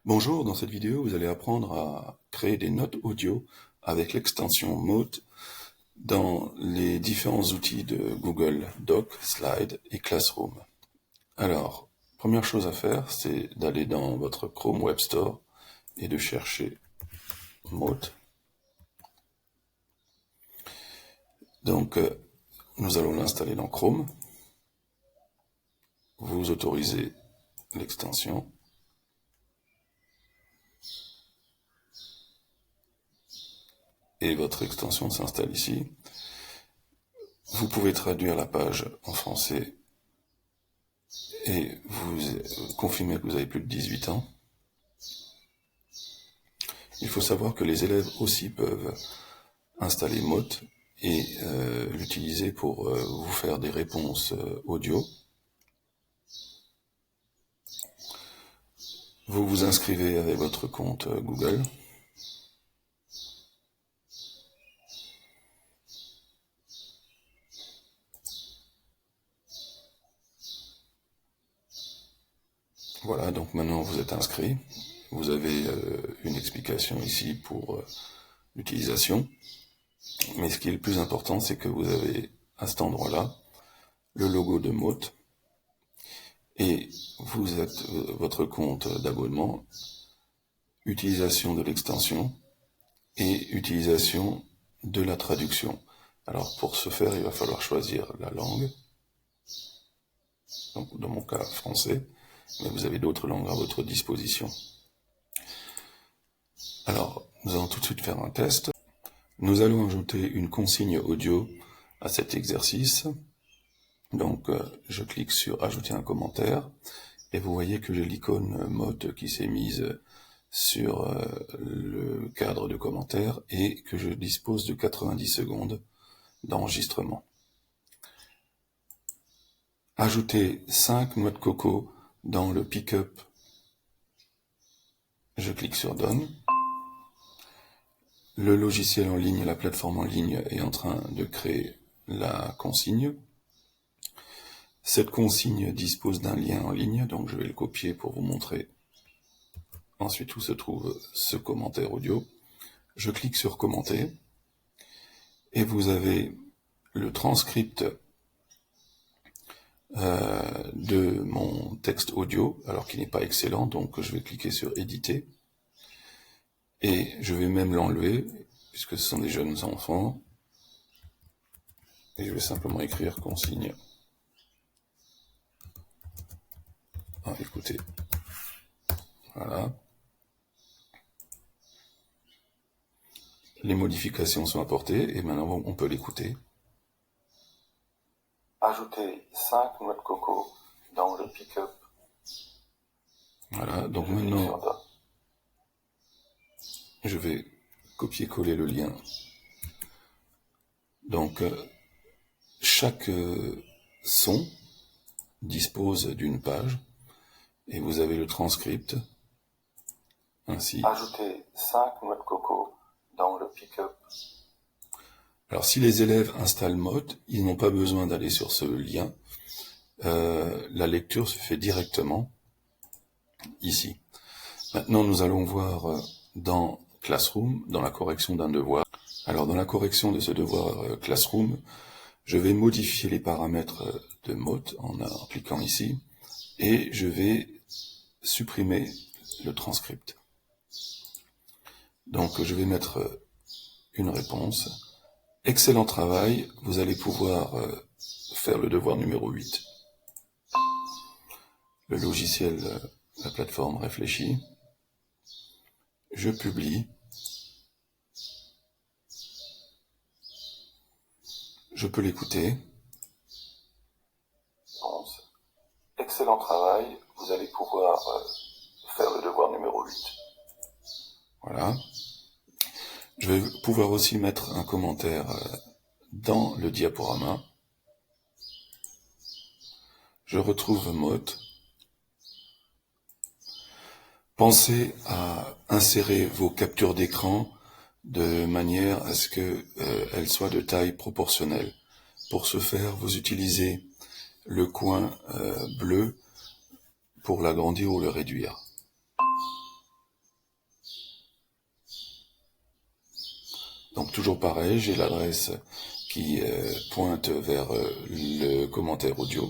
Bonjour, dans cette vidéo, vous allez apprendre à créer des notes audio avec l'extension Mote dans les différents outils de Google Doc, Slide et Classroom. Alors, première chose à faire, c'est d'aller dans votre Chrome Web Store et de chercher Mote. Donc, nous allons l'installer dans Chrome. Vous autorisez l'extension. Et votre extension s'installe ici. Vous pouvez traduire la page en français et vous confirmez que vous avez plus de 18 ans. Il faut savoir que les élèves aussi peuvent installer Mote et l'utiliser pour vous faire des réponses audio. Vous vous inscrivez avec votre compte Google. Voilà, donc maintenant vous êtes inscrit. Vous avez une explication ici pour l'utilisation. Mais ce qui est le plus important, c'est que vous avez à cet endroit-là le logo de Mote et vous êtes votre compte d'abonnement, utilisation de l'extension et utilisation de la traduction. Alors pour ce faire, il va falloir choisir la langue, donc dans mon cas français, mais vous avez d'autres langues à votre disposition. Alors, nous allons tout de suite faire un test. Nous allons ajouter une consigne audio à cet exercice. Donc, je clique sur ajouter un commentaire et vous voyez que j'ai l'icône Mote qui s'est mise sur le cadre de commentaires et que je dispose de 90 secondes d'enregistrement. Ajouter 5 noix de coco dans le pick-up. Je clique sur Done. Le logiciel en ligne, la plateforme en ligne est en train de créer la consigne. Cette consigne dispose d'un lien en ligne, donc je vais le copier pour vous montrer ensuite où se trouve ce commentaire audio. Je clique sur commenter et vous avez le transcript de mon texte audio, alors qu'il n'est pas excellent, donc je vais cliquer sur éditer et je vais même l'enlever puisque ce sont des jeunes enfants et je vais simplement écrire consigne. Ah, écoutez, voilà. Les modifications sont apportées et maintenant on peut l'écouter. Ajouter 5 noix de coco dans le pick-up. Voilà, donc maintenant, je vais copier-coller le lien. Donc, chaque son dispose d'une page et vous avez le transcript. Ainsi. Ajouter 5 noix de coco dans le pick-up. Alors, si les élèves installent Mote, ils n'ont pas besoin d'aller sur ce lien. La lecture se fait directement ici. Maintenant, nous allons voir dans Classroom, dans la correction d'un devoir. Alors, dans la correction de ce devoir Classroom, je vais modifier les paramètres de Mote en cliquant ici, et je vais supprimer le transcript. Donc, je vais mettre une réponse. Excellent travail, vous allez pouvoir faire le devoir numéro 8. Le logiciel, la plateforme réfléchit. Je publie. Je peux l'écouter. Excellent travail, vous allez pouvoir faire le devoir numéro 8. Voilà. Je vais pouvoir aussi mettre un commentaire dans le diaporama. Je retrouve Mote. Pensez à insérer vos captures d'écran de manière à ce qu'elles soient de taille proportionnelle. Pour ce faire, vous utilisez le coin bleu pour l'agrandir ou le réduire. Donc toujours pareil, j'ai l'adresse qui pointe vers le commentaire audio.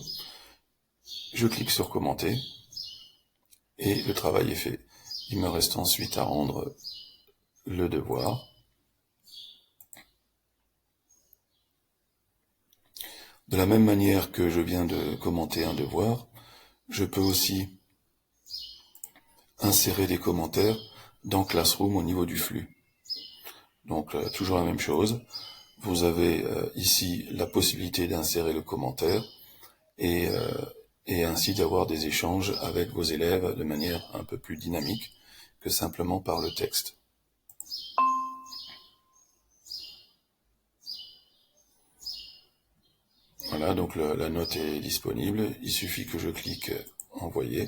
Je clique sur commenter et le travail est fait. Il me reste ensuite à rendre le devoir. De la même manière que je viens de commenter un devoir, je peux aussi insérer des commentaires dans Classroom au niveau du flux. Donc toujours la même chose, vous avez ici la possibilité d'insérer le commentaire et ainsi d'avoir des échanges avec vos élèves de manière un peu plus dynamique que simplement par le texte. Voilà, donc la note est disponible, il suffit que je clique envoyer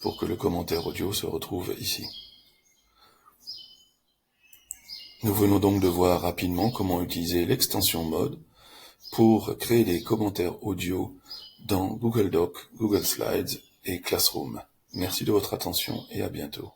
pour que le commentaire audio se retrouve ici. Nous venons donc de voir rapidement comment utiliser l'extension Mode pour créer des commentaires audio dans Google Docs, Google Slides et Classroom. Merci de votre attention et à bientôt.